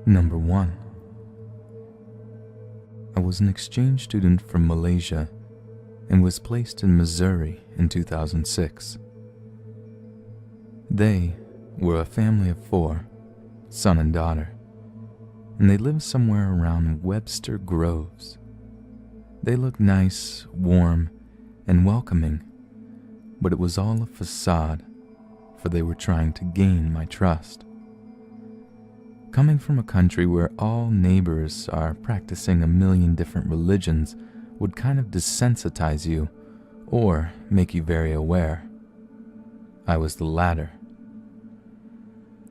Number 1. I was an exchange student from Malaysia and was placed in Missouri in 2006. They were a family of 4, son and daughter, and they lived somewhere around Webster Groves. They looked nice, warm, and welcoming, but it was all a facade, for they were trying to gain my trust. Coming from a country where all neighbors are practicing a million different religions would kind of desensitize you or make you very aware. I was the latter.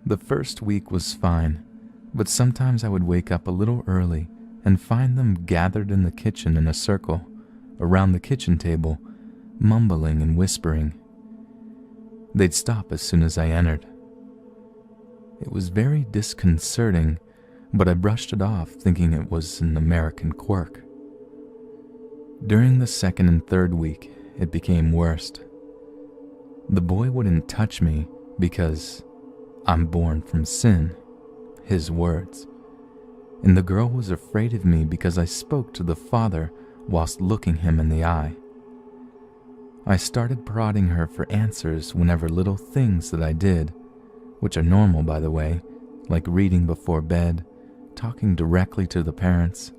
The first week was fine, but sometimes I would wake up a little early and find them gathered in the kitchen in a circle, around the kitchen table, mumbling and whispering. They'd stop as soon as I entered. It was very disconcerting, but I brushed it off thinking it was an American quirk. During the second and third week, it became worse. The boy wouldn't touch me because I'm born from sin, his words, and the girl was afraid of me because I spoke to the father whilst looking him in the eye. I started prodding her for answers whenever little things that I did, which are normal by the way, like reading before bed, talking directly to the parents,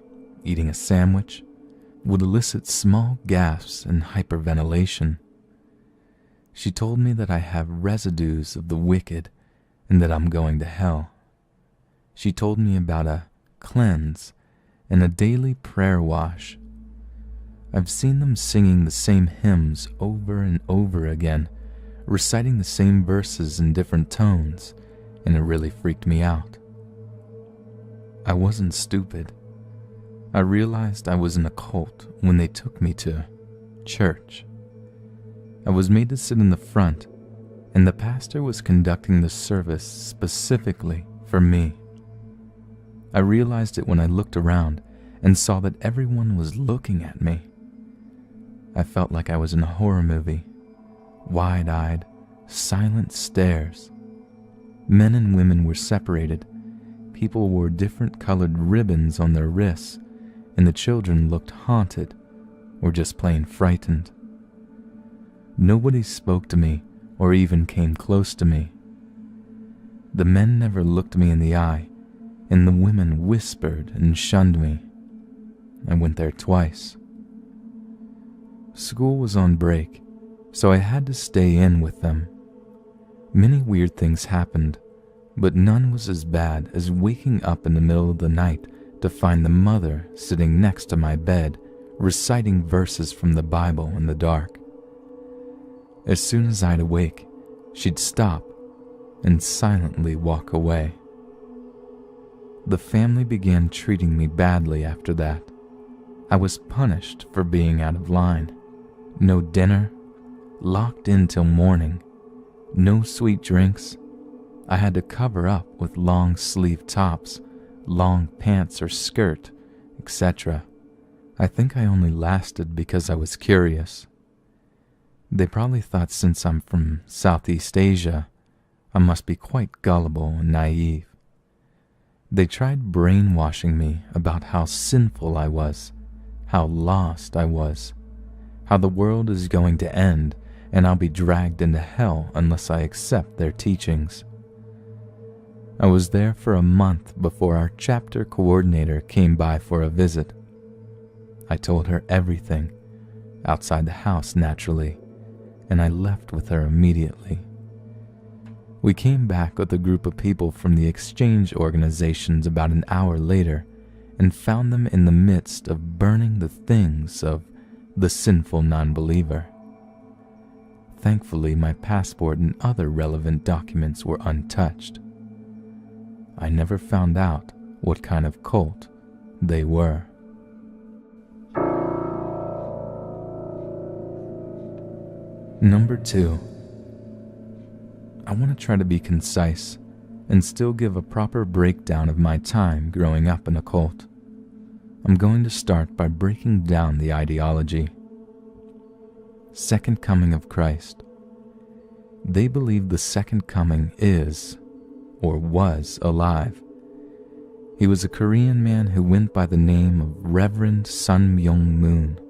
eating a sandwich, would elicit small gasps and hyperventilation. She told me that I have residues of the wicked and that I'm going to hell. She told me about a cleanse and a daily prayer wash. I've seen them singing the same hymns over and over again, reciting the same verses in different tones, and it really freaked me out. I wasn't stupid. I realized I was in a cult when they took me to church. I was made to sit in the front, and the pastor was conducting the service specifically for me. I realized it when I looked around and saw that everyone was looking at me. I felt like I was in a horror movie. Wide-eyed, silent stares. Men and women were separated. People wore different colored ribbons on their wrists, and the children looked haunted or just plain frightened. Nobody spoke to me or even came close to me. The men never looked me in the eye, and the women whispered and shunned me. I went there twice. School was on break, so I had to stay in with them. Many weird things happened, but none was as bad as waking up in the middle of the night to find the mother sitting next to my bed, reciting verses from the Bible in the dark. As soon as I'd awake, she'd stop and silently walk away. The family began treating me badly after that. I was punished for being out of line. No dinner, locked in till morning, no sweet drinks. I had to cover up with long sleeve tops, long pants or skirt, etc. I think I only lasted because I was curious. They probably thought since I'm from Southeast Asia, I must be quite gullible and naive. They tried brainwashing me about how sinful I was, how lost I was, how the world is going to end and I'll be dragged into hell unless I accept their teachings. I was there for a month before our chapter coordinator came by for a visit. I told her everything, outside the house naturally, and I left with her immediately. We came back with a group of people from the exchange organizations about an hour later and found them in the midst of burning the things of the sinful non-believer. Thankfully, my passport and other relevant documents were untouched. I never found out what kind of cult they were. Number 2. I want to try to be concise and still give a proper breakdown of my time growing up in a cult. I'm going to start by breaking down the ideology. Second coming of Christ. They believe the second coming is, or was, alive. He was a Korean man who went by the name of Reverend Sun Myung Moon.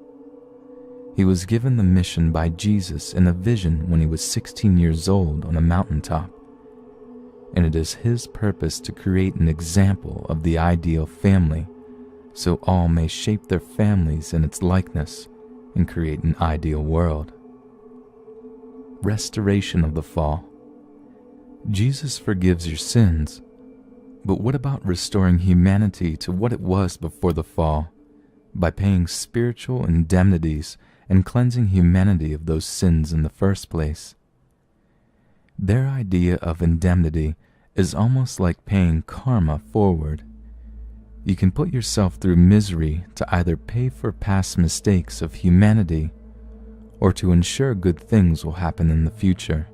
He was given the mission by Jesus in a vision when he was 16 years old on a mountaintop, and it is his purpose to create an example of the ideal family so all may shape their families in its likeness and create an ideal world. Restoration of the fall. Jesus forgives your sins, but what about restoring humanity to what it was before the fall by paying spiritual indemnities and cleansing humanity of those sins in the first place? Their idea of indemnity is almost like paying karma forward. You can put yourself through misery to either pay for past mistakes of humanity or to ensure good things will happen in the future.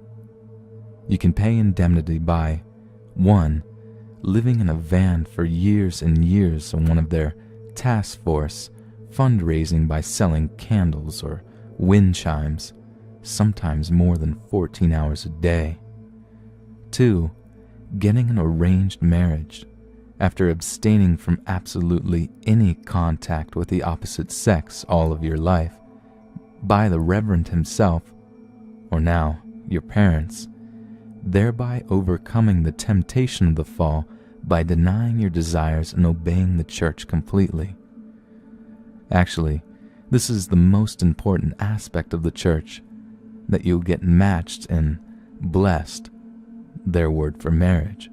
You can pay indemnity by 1. Living in a van for years and years on one of their task force, fundraising by selling candles or wind chimes, sometimes more than 14 hours a day. 2. Getting an arranged marriage after abstaining from absolutely any contact with the opposite sex all of your life by the Reverend himself, or now your parents, thereby overcoming the temptation of the fall by denying your desires and obeying the church completely. Actually, this is the most important aspect of the church, that you'll get matched and blessed. Their word for marriage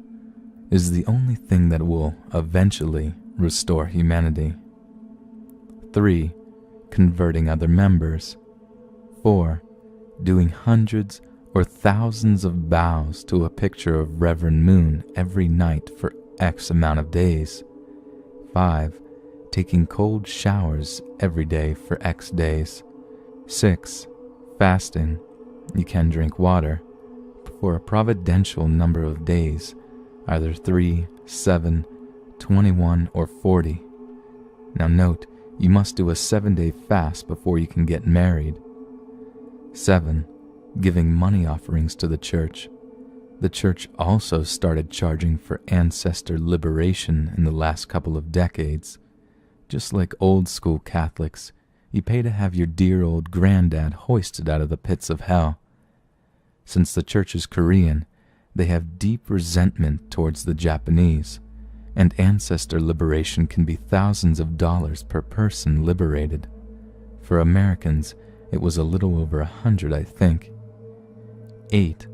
is the only thing that will eventually restore humanity. 3. Converting other members. 4. Doing hundreds or thousands of bows to a picture of Reverend Moon every night for X amount of days. 5. Taking cold showers every day for X days. 6. Fasting. You can drink water for a providential number of days, either 3, 7, 21, or 40. Now note, you must do a 7-day fast before you can get married. 7. Giving money offerings to the church. The church also started charging for ancestor liberation in the last couple of decades. Just like old school Catholics, you pay to have your dear old granddad hoisted out of the pits of hell. Since the church is Korean, they have deep resentment towards the Japanese, and ancestor liberation can be thousands of dollars per person liberated. For Americans, it was a little over 100, I think. 8.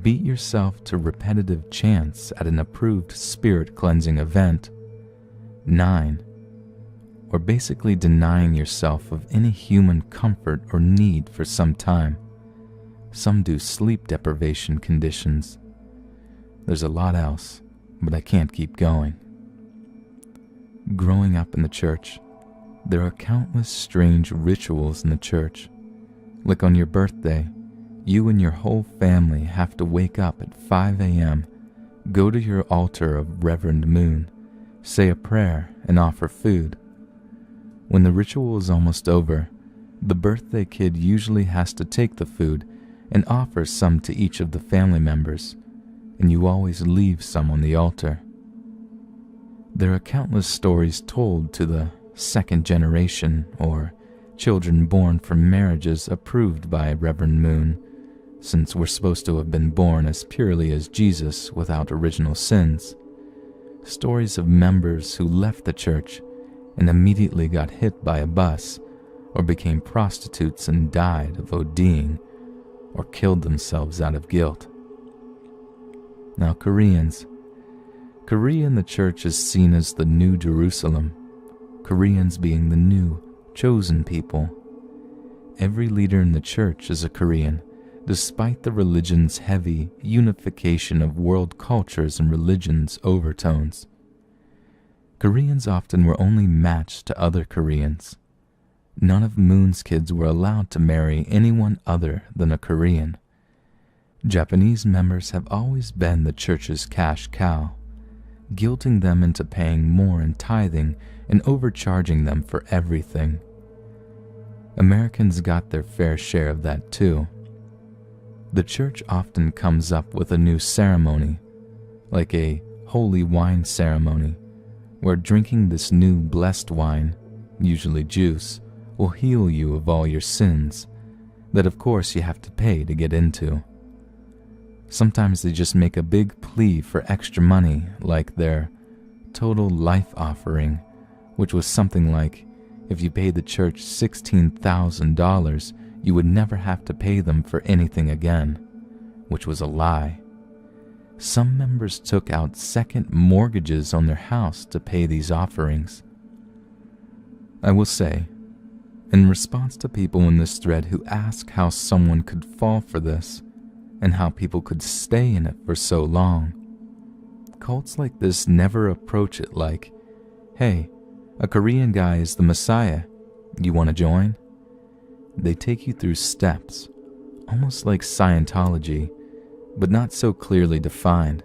Beat yourself to repetitive chants at an approved spirit cleansing event. 9. Or basically denying yourself of any human comfort or need for some time. Some do sleep deprivation conditions. There's a lot else, but I can't keep going. Growing up in the church, there are countless strange rituals in the church. Like on your birthday, you and your whole family have to wake up at 5 a.m., go to your altar of Reverend Moon, say a prayer, and offer food. When the ritual is almost over, the birthday kid usually has to take the food and offer some to each of the family members, and you always leave some on the altar. There are countless stories told to the second generation, or children born from marriages approved by Reverend Moon, since we're supposed to have been born as purely as Jesus without original sins. Stories of members who left the church and immediately got hit by a bus, or became prostitutes and died of ODing, or killed themselves out of guilt. Now Korea in the church is seen as the New Jerusalem, Koreans being the new, chosen people. Every leader in the church is a Korean, despite the religion's heavy unification of world cultures and religions overtones. Koreans often were only matched to other Koreans. None of Moon's kids were allowed to marry anyone other than a Korean. Japanese members have always been the church's cash cow, guilting them into paying more in tithing and overcharging them for everything. Americans got their fair share of that too. The church often comes up with a new ceremony, like a holy wine ceremony, where drinking this new blessed wine, usually juice, will heal you of all your sins that of course you have to pay to get into. Sometimes they just make a big plea for extra money, like their total life offering, which was something like, if you paid the church $16,000, you would never have to pay them for anything again, which was a lie. Some members took out second mortgages on their house to pay these offerings. I will say, in response to people in this thread who ask how someone could fall for this, and how people could stay in it for so long, cults like this never approach it like, hey, a Korean guy is the Messiah, you want to join? They take you through steps, almost like Scientology, but not so clearly defined.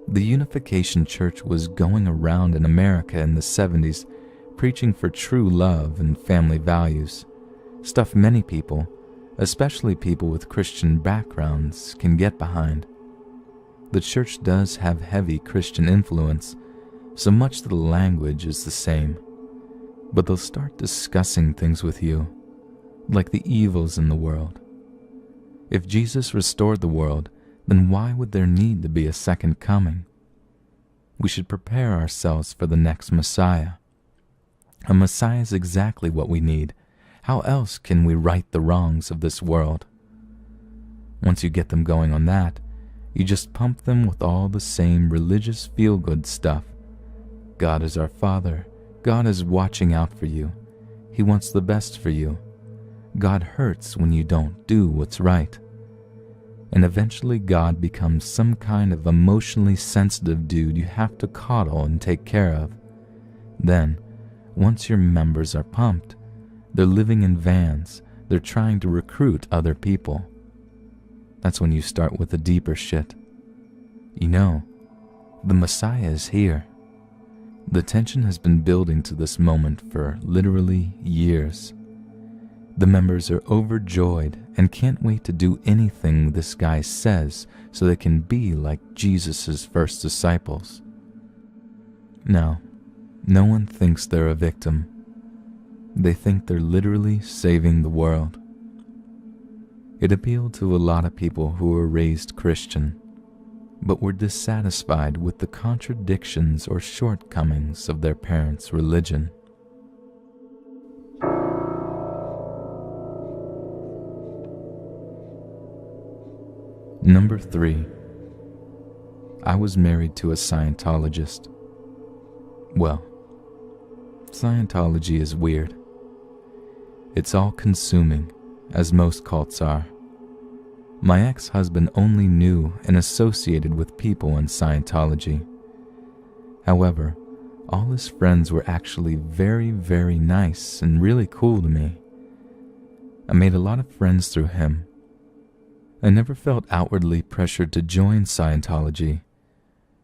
The Unification Church was going around in America in the 70s preaching for true love and family values, stuff many people, especially people with Christian backgrounds, can get behind. The church does have heavy Christian influence, so much that the language is the same, but they'll start discussing things with you, like the evils in the world. If Jesus restored the world, then why would there need to be a second coming? We should prepare ourselves for the next Messiah. A Messiah is exactly what we need. How else can we right the wrongs of this world? Once you get them going on that, you just pump them with all the same religious feel-good stuff. God is our Father. God is watching out for you. He wants the best for you. God hurts when you don't do what's right. And eventually God becomes some kind of emotionally sensitive dude you have to coddle and take care of. Then, once your members are pumped, they're living in vans, they're trying to recruit other people. That's when you start with the deeper shit. You know, the Messiah is here. The tension has been building to this moment for literally years. The members are overjoyed and can't wait to do anything this guy says so they can be like Jesus' first disciples. Now, no one thinks they're a victim. They think they're literally saving the world. It appealed to a lot of people who were raised Christian, but were dissatisfied with the contradictions or shortcomings of their parents' religion. Number 3. I was married to a Scientologist. Well, Scientology is weird. It's all-consuming, as most cults are. My ex-husband only knew and associated with people in Scientology. However, all his friends were actually very, very nice and really cool to me. I made a lot of friends through him. I never felt outwardly pressured to join Scientology,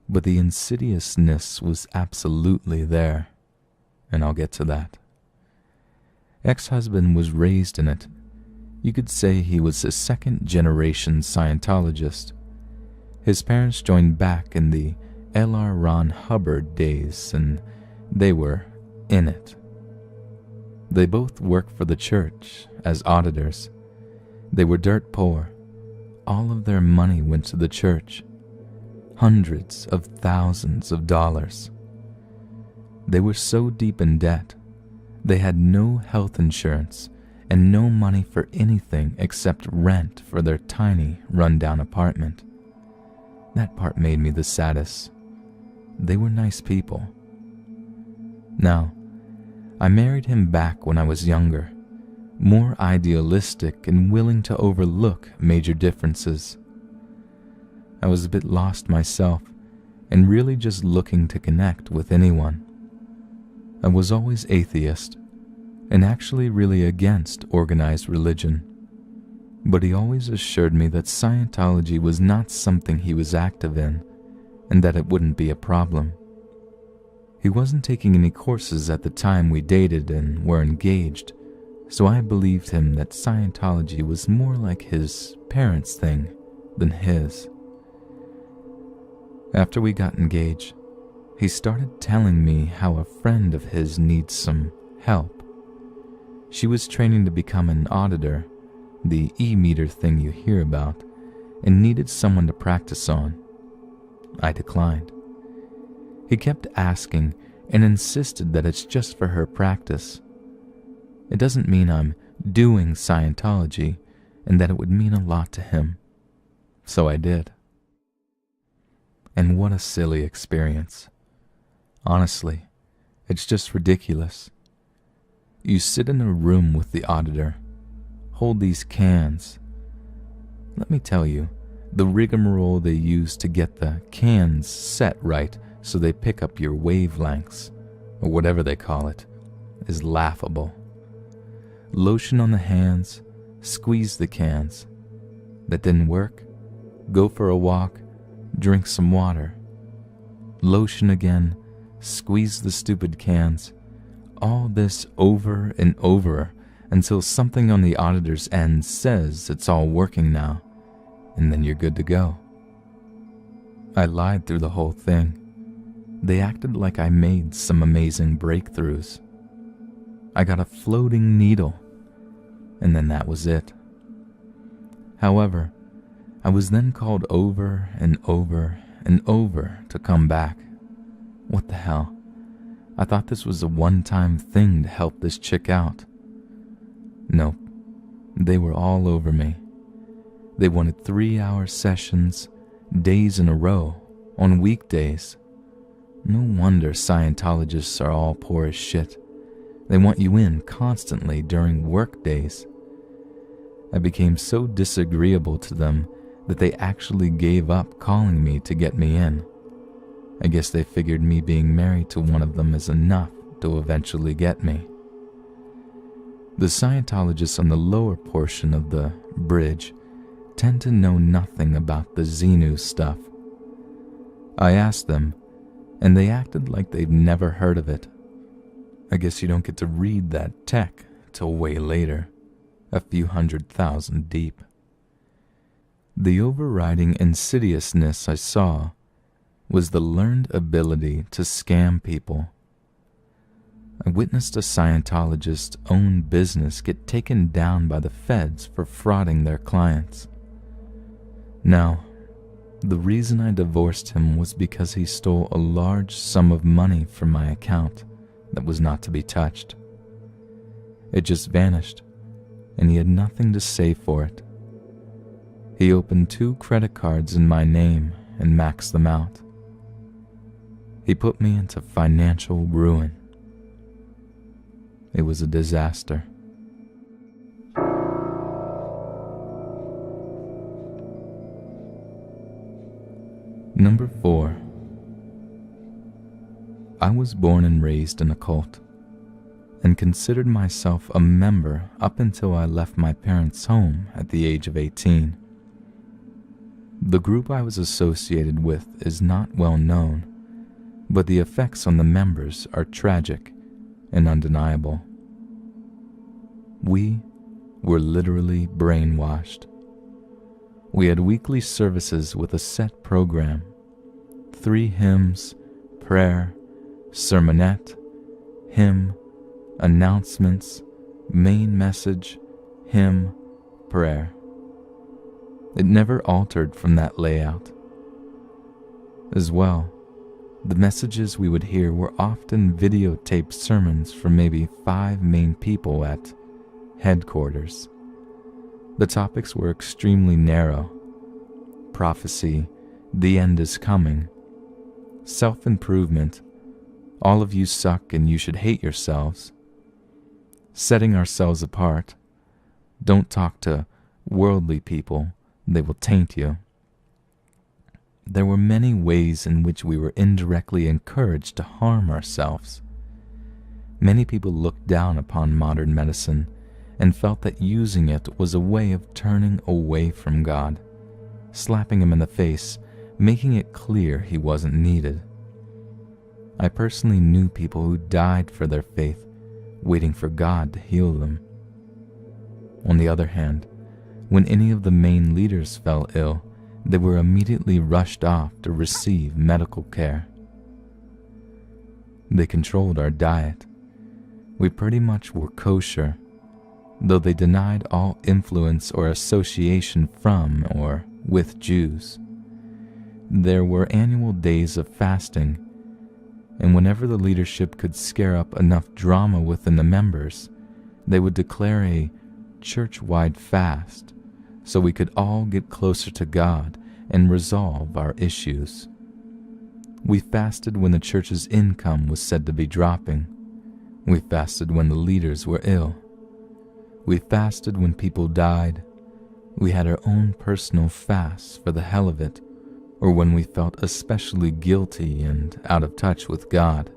but the insidiousness was absolutely there, and I'll get to that. Ex-husband was raised in it. You could say he was a second-generation Scientologist. His parents joined back in the L.R. Ron Hubbard days, and they were in it. They both worked for the church as auditors. They were dirt poor. All of their money went to the church. Hundreds of thousands of dollars. They were so deep in debt, they had no health insurance and no money for anything except rent for their tiny, run-down apartment. That part made me the saddest. They were nice people. Now, I married him back when I was younger, more idealistic and willing to overlook major differences. I was a bit lost myself and really just looking to connect with anyone. I was always atheist and actually really against organized religion, but he always assured me that Scientology was not something he was active in and that it wouldn't be a problem. He wasn't taking any courses at the time we dated and were engaged, so I believed him that Scientology was more like his parents' thing than his. After we got engaged, he started telling me how a friend of his needs some help. She was training to become an auditor, the e-meter thing you hear about, and needed someone to practice on. I declined. He kept asking and insisted that it's just for her practice. It doesn't mean I'm doing Scientology, and that it would mean a lot to him. So I did. And what a silly experience. Honestly, it's just ridiculous. You sit in a room with the auditor, hold these cans. Let me tell you, the rigmarole they use to get the cans set right so they pick up your wavelengths, or whatever they call it, is laughable. Lotion on the hands, squeeze the cans. That didn't work? Go for a walk, drink some water. Lotion again, squeeze the stupid cans. All this over and over until something on the auditor's end says it's all working now, and then you're good to go. I lied through the whole thing. They acted like I made some amazing breakthroughs. I got a floating needle, and then that was it. However, I was then called over and over and over to come back. What the hell? I thought this was a one-time thing to help this chick out. Nope, they were all over me. They wanted 3-hour sessions, days in a row, on weekdays. No wonder Scientologists are all poor as shit. They want you in constantly during work days. I became so disagreeable to them that they actually gave up calling me to get me in. I guess they figured me being married to one of them is enough to eventually get me. The Scientologists on the lower portion of the bridge tend to know nothing about the Xenu stuff. I asked them, and they acted like they'd never heard of it. I guess you don't get to read that tech till way later, a few 100,000 deep. The overriding insidiousness I saw was the learned ability to scam people. I witnessed a Scientologist's own business get taken down by the feds for frauding their clients. Now, the reason I divorced him was because he stole a large sum of money from my account that was not to be touched. It just vanished, and he had nothing to say for it. He opened 2 credit cards in my name and maxed them out. He put me into financial ruin. It was a disaster. Number 4. I was born and raised in a cult, and considered myself a member up until I left my parents' home at the age of 18. The group I was associated with is not well known, but the effects on the members are tragic and undeniable. We were literally brainwashed. We had weekly services with a set program: 3 hymns, prayer, sermonette, hymn, announcements, main message, hymn, prayer. It never altered from that layout. As well, the messages we would hear were often videotaped sermons from maybe 5 main people at headquarters. The topics were extremely narrow: prophecy, the end is coming, self-improvement, all of you suck and you should hate yourselves, setting ourselves apart, don't talk to worldly people, they will taint you. There were many ways in which we were indirectly encouraged to harm ourselves. Many people looked down upon modern medicine and felt that using it was a way of turning away from God, slapping him in the face, making it clear he wasn't needed. I personally knew people who died for their faith, waiting for God to heal them. On the other hand, when any of the main leaders fell ill, they were immediately rushed off to receive medical care. They controlled our diet. We pretty much were kosher, though they denied all influence or association from or with Jews. There were annual days of fasting, and whenever the leadership could scare up enough drama within the members, they would declare a church-wide fast so we could all get closer to God and resolve our issues. We fasted when the church's income was said to be dropping. We fasted when the leaders were ill. We fasted when people died. We had our own personal fasts for the hell of it, or when we felt especially guilty and out of touch with God.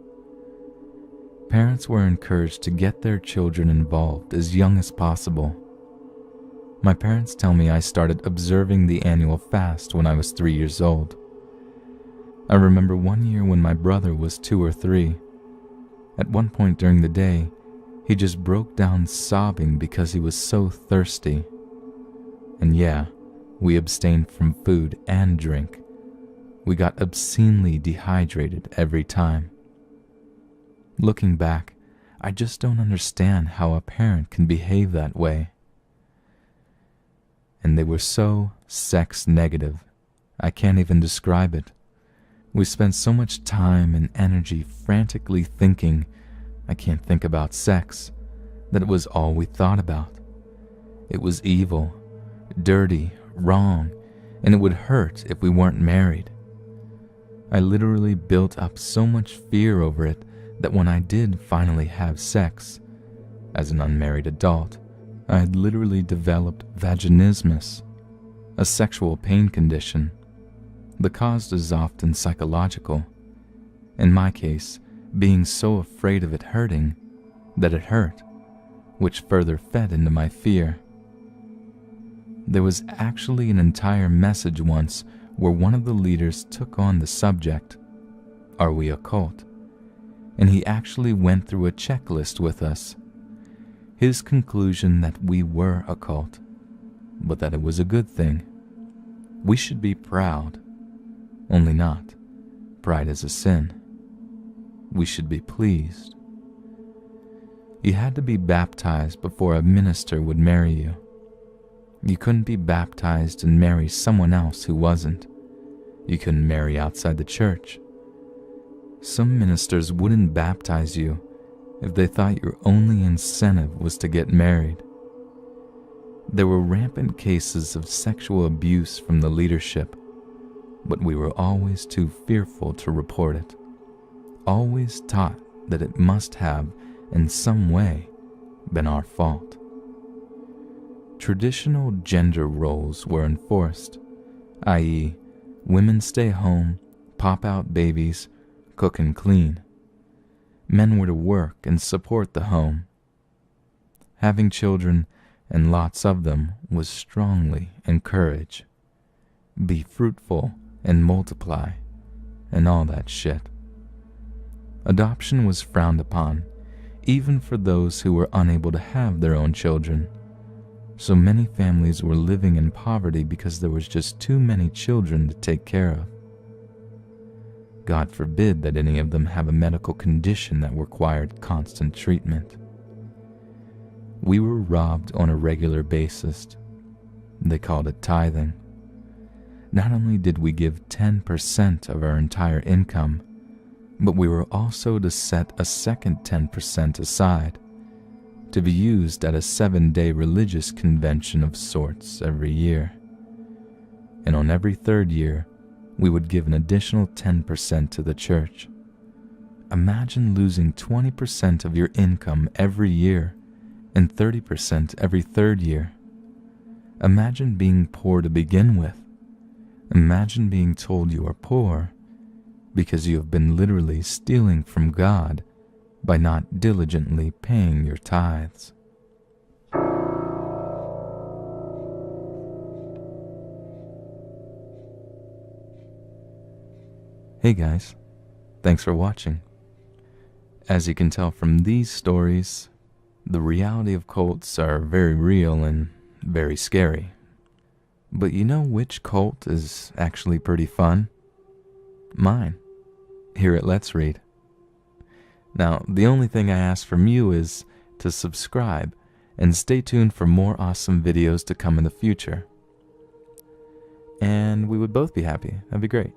Parents were encouraged to get their children involved as young as possible. My parents tell me I started observing the annual fast when I was 3 years old. I remember one year when my brother was 2 or 3. At one point during the day, he just broke down sobbing because he was so thirsty. And yeah, we abstained from food and drink. We got obscenely dehydrated every time. Looking back, I just don't understand how a parent can behave that way. And they were so sex negative, I can't even describe it. We spent so much time and energy frantically thinking, I can't think about sex, that it was all we thought about. It was evil, dirty, wrong, and it would hurt if we weren't married. I literally built up so much fear over it that when I did finally have sex, as an unmarried adult, I had literally developed vaginismus, a sexual pain condition. The cause is often psychological. In my case, being so afraid of it hurting, that it hurt, which further fed into my fear. There was actually an entire message once where one of the leaders took on the subject, "Are we a cult?" And he actually went through a checklist with us. His conclusion that we were a cult, but that it was a good thing. We should be proud, only not. Pride is a sin. We should be pleased. You had to be baptized before a minister would marry you. You couldn't be baptized and marry someone else who wasn't. You couldn't marry outside the church. Some ministers wouldn't baptize you if they thought your only incentive was to get married. There were rampant cases of sexual abuse from the leadership, but we were always too fearful to report it. Always taught that it must have, in some way, been our fault. Traditional gender roles were enforced, i.e., women stay home, pop out babies, cook and clean. Men were to work and support the home. Having children, and lots of them, was strongly encouraged. Be fruitful and multiply, and all that shit. Adoption was frowned upon, even for those who were unable to have their own children. So many families were living in poverty because there was just too many children to take care of. God forbid that any of them have a medical condition that required constant treatment. We were robbed on a regular basis. They called it tithing. Not only did we give 10% of our entire income, but we were also to set a second 10% aside to be used at a 7-day religious convention of sorts every year. And on every third year, we would give an additional 10% to the church. Imagine losing 20% of your income every year and 30% every third year. Imagine being poor to begin with. Imagine being told you are poor because you have been literally stealing from God by not diligently paying your tithes. Hey guys, thanks for watching. As you can tell from these stories, the reality of cults are very real and very scary. But you know which cult is actually pretty fun? Mine, here at Let's Read. Now, the only thing I ask from you is to subscribe and stay tuned for more awesome videos to come in the future. And we would both be happy. That'd be great.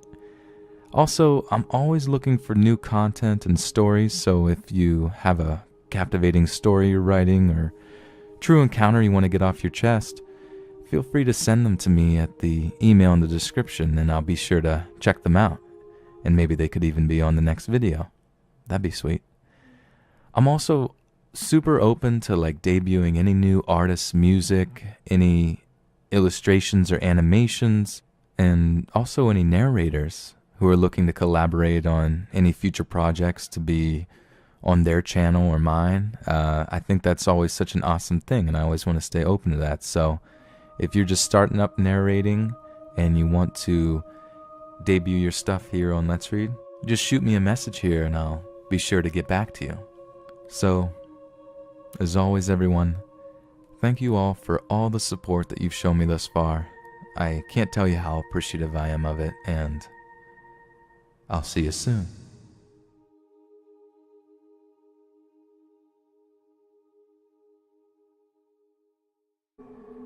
Also, I'm always looking for new content and stories, so if you have a captivating story you're writing or true encounter you want to get off your chest, feel free to send them to me at the email in the description, and I'll be sure to check them out. And maybe they could even be on the next video. That'd be sweet. I'm also super open to debuting any new artists' music, any illustrations or animations, and also any narrators who are looking to collaborate on any future projects to be on their channel or mine. I think that's always such an awesome thing, and I always want to stay open to that. So if you're just starting up narrating and you want to debut your stuff here on Let's Read, just shoot me a message here and I'll be sure to get back to you. So, as always, everyone, thank you all for all the support that you've shown me thus far. I can't tell you how appreciative I am of it, and I'll see you soon.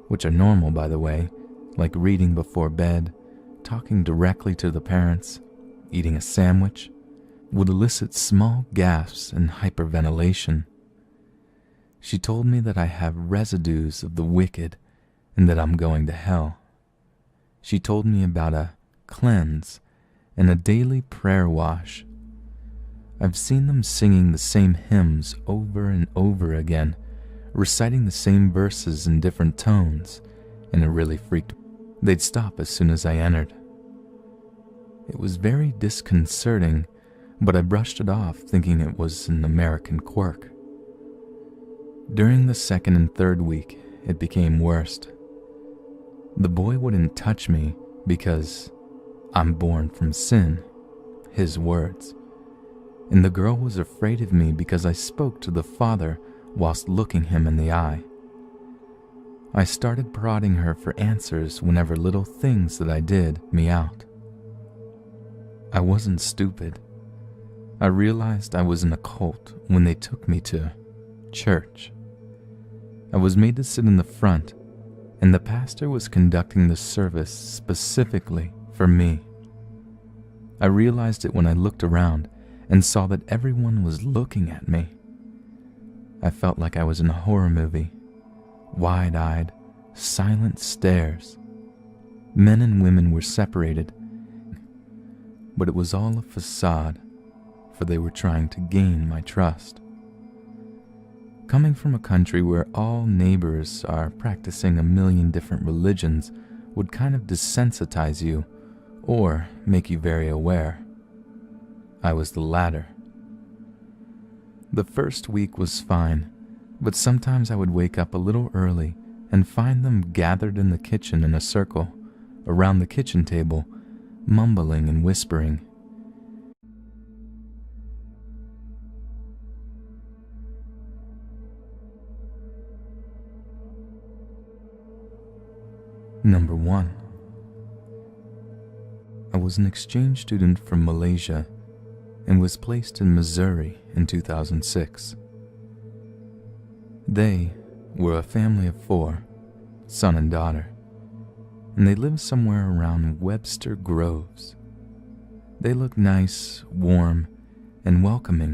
Which are normal, by the way, like reading before bed, talking directly to the parents, eating a sandwich, would elicit small gasps and hyperventilation. She told me that I have residues of the wicked and that I'm going to hell. She told me about a cleanse and a daily prayer wash. I've seen them singing the same hymns over and over again, reciting the same verses in different tones, and it really freaked me. They'd stop as soon as I entered. It was very disconcerting, but I brushed it off thinking it was an American quirk. During the second and third week, it became worse. The boy wouldn't touch me because I'm born from sin, his words, and the girl was afraid of me because I spoke to the father whilst looking him in the eye. I started prodding her for answers whenever little things that I did me out. I wasn't stupid. I realized I was in a cult when they took me to church. I was made to sit in the front, and the pastor was conducting the service specifically for me. I realized it when I looked around and saw that everyone was looking at me. I felt like I was in a horror movie. Wide-eyed, silent stares. Men and women were separated, but it was all a facade, for they were trying to gain my trust. Coming from a country where all neighbors are practicing a million different religions would kind of desensitize you or make you very aware. I was the latter. The first week was fine, but sometimes I would wake up a little early and find them gathered in the kitchen in a circle, around the kitchen table, mumbling and whispering. Number 1. I was an exchange student from Malaysia and was placed in Missouri in 2006. They were a family of 4, son and daughter, and they lived somewhere around Webster Groves. They looked nice, warm, and welcoming.